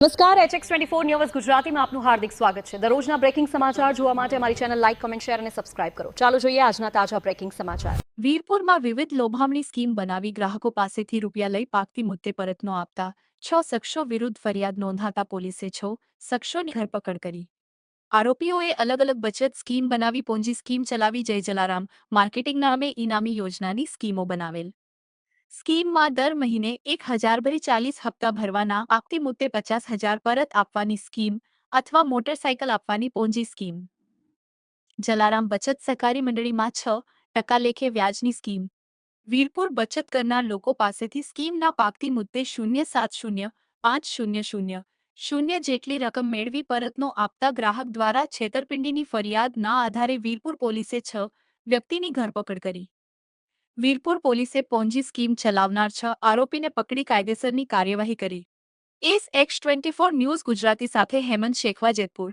નમસ્કાર HX24 news ગુજરાતીમાં આપનું હાર્દિક સ્વાગત છે। દરરોજના બ્રેકિંગ સમાચાર જોવા માટે અમારી ચેનલ લાઇક, કમેન્ટ, શેર અને સબસ્ક્રાઇબ કરો। ચાલો જોઈએ આજના તાજા બ્રેકિંગ સમાચાર। વીરપુરમાં વિવિધ લોભામણી સ્કીમ બનાવી ગ્રાહકો પાસેથી રૂપિયા લઈ પાકતી મુદ્દે પરત ન આપતા 6 શખ્સો વિરુદ્ધ ફરિયાદ નોંધાતા પોલીસે 6 શખ્સોની ધરપકડ કરી। આરોપીઓએ અલગ અલગ બચત સ્કીમ બનાવી પોન્જી સ્કીમ ચલાવી જય જલારામ માર્કેટિંગ નામે ઇનામી યોજનાની સ્કીમો બનાવેલ। સ્કીમમાં દર મહિને 1000 ભરી 40 હપ્તા ભરવાના આપતી મુદ્દે 50,000 પરત આપવાની સ્કીમ અથવા મોટરસાયકલ આપવાની પોન્જી સ્કીમ। જલારામ બચત સહકારી મંડળીમાં 6% લેખે વ્યાજની સ્કીમ। વીરપુર બચત કરનાર લોકો પાસેથી સ્કીમના પાકતી મુદ્દે 0705000 જેટલી રકમ મેળવી પરત ન આપતા ગ્રાહક દ્વારા છેતરપિંડીની ફરિયાદના આધારે વીરપુર પોલીસે 6 વ્યક્તિની ધરપકડ કરી। વીરપુર પોલીસે પોન્જી સ્કીમ ચલાવનાર 6 આરોપીને પકડી કાયદેસરની કાર્યવાહી કરી। SX24 ન્યૂઝ ગુજરાતી સાથે હેમંત શેખવા, જેતપુર।